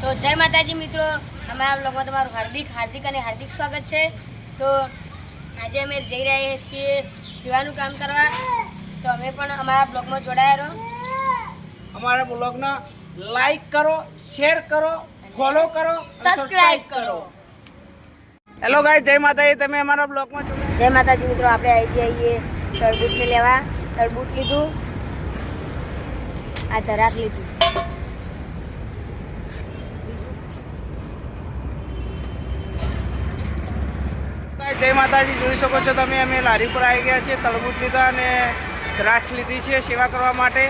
તો જય માતાજી મિત્રો, અમારા બ્લોગમાં તમારું હાર્દિક સ્વાગત છે। તો આજે અમે જઈ રહ્યા છીએ સેવાનું કામ કરવા। તો અમે પણ અમારા બ્લોગમાં જોડાયા રહો। અમારા બ્લોગને લાઈક કરો, શેર કરો, ફોલો કરો, સબસ્ક્રાઇબ કરો। હેલો ગાઈસ, જય માતાજી। તમે અમારા બ્લોગમાં જોડાયા। જય માતાજી મિત્રો, આપણે આવી જઈએ તરબૂચને લેવા। તરબૂચ લીધું, આ ધરાક લીધું। જય માતાજી, જોઈ શકો છો તમે, અમે લારી પર આવી ગયા છીએ। તરબૂચ લીધા અને દ્રાક્ષ લીધી છે સેવા કરવા માટે।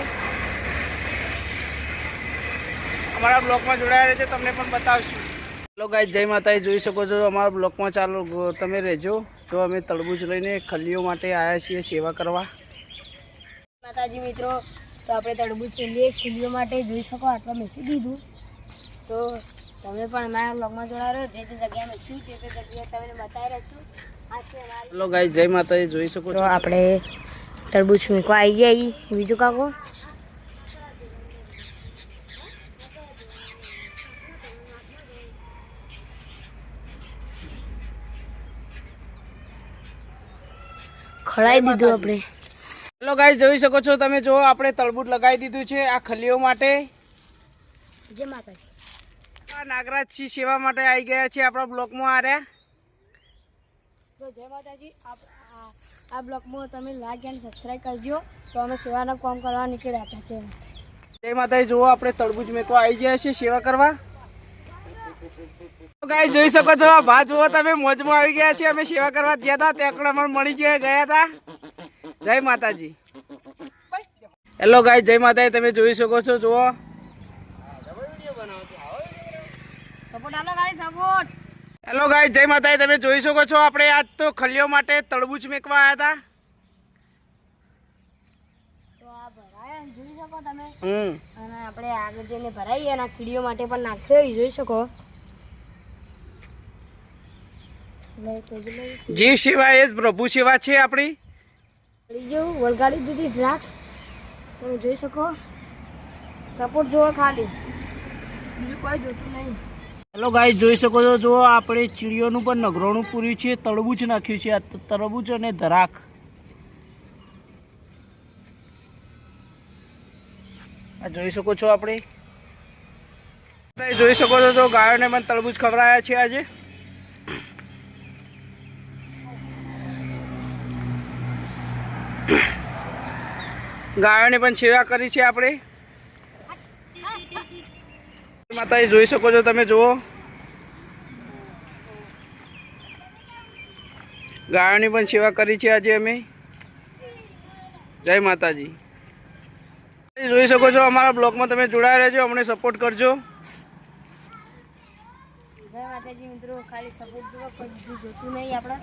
અમારા બ્લોગમાં જોડાયા રહેજો, તમને પણ બતાવશું। હેલો ગાઈસ, જય માતાજી, જોઈ શકો છો અમારા બ્લોગમાં ચાલો તમે રહેજો। જો અમે તરબૂચ લઈને ખલીઓ માટે આવ્યા છીએ સેવા કરવા। માતાજી મિત્રો, તો આપણે તરબૂચ લઈએ ખીલીઓ માટે। જોઈ શકો આટલા મૂકી દીધું। તો તમે પણ અમારા બ્લોગમાં જોડાયો, જે તે જગ્યાએ મૂકશું તે જગ્યાએ તમને બતાવી રહીશું। આ છે અમારી। હેલો ગાઈસ, જય માતાજી, જોઈ શકો તો છો આપણે તરબૂચ મૂકવા આવી જઈએ। બીજું કાકો ખળાઈ દીધું આપણે। હેલો ગાઈસ, જોઈ શકો છો તમે, જો આપણે તરબૂચ લગાવી દીધું છે આ ખલીઓ માટે। જય માતાજી। નાગરાજસિંહ સેવા માટે આવી ગયા છે આપણા બ્લોકમાં આ રહ્યા। તો જય માતાજી, આ બ્લોગમાં તમે લાઈક અને સબસ્ક્રાઈબ કરજો। તો અમે સેવાના કામ કરવા નીકળ્યા હતા। જય માતાજી, જુઓ આપણે તરબૂચ મેકવા આવી ગયા છીએ સેવા કરવા। ગાઈસ, જોઈ શકો છો ભા, જુઓ તમે, મોજમાં આવી ગયા છીએ। અમે સેવા કરવા ગયા હતા, ત્યાં અમને મળી ગયા હતા। જય માતાજી। હેલો ગાઈસ, જય માતાજી, તમે જોઈ શકો છો, જુઓ સપોર્ટ આપો ગાઈસ, સપોર્ટ। હેલો ગાઈસ, જય માતાજી, તમે જોઈ શકો છો આપણે આજ તો ખલીઓ માટે તરબૂચ મેકવા આવ્યા હતા। તો આ ભરાય જોઈ શકો તમે, અને આપણે આગળ જઈને ભરાઈએ અને આ કીડીઓ માટે પણ નાખ્યો જોઈ શકો। જીવ સેવા એ જ પ્રભુ સેવા છે આપણી। વલગાડી દીધી દ્રાક્ષ, તમે જોઈ શકો। સપોર્ટ જોવો ખાલી, બીજું કોઈ જોતું નહીં। હેલો ગાઈસ, જોઈ શકો છો, જો આપણે ચીડીઓનું પણ નગરોણું પૂર્યું છે, તરબૂચ નાખ્યું છે। આ તરબૂચ અને ધરાક આ જોઈ શકો છો આપણે। જોઈ શકો છો, જો ગાયોને પણ તરબૂચ ખવડાયા છે આજે। ગાયોને પણ સેવા કરી છે આપણે। માતાજી, જોઈ શકો છો તમે, જુઓ ગાયોની પણ સેવા કરી છે આજે અમે। જય માતાજી। જોઈ શકો છો અમારા બ્લોગમાં તમે જોડાયા રહેજો, અમને સપોર્ટ કરજો। જય માતાજી મિત્રો, ખાલી સપોર્ટ જોવો, કોઈ બીજું જોતું નહીં આપણા।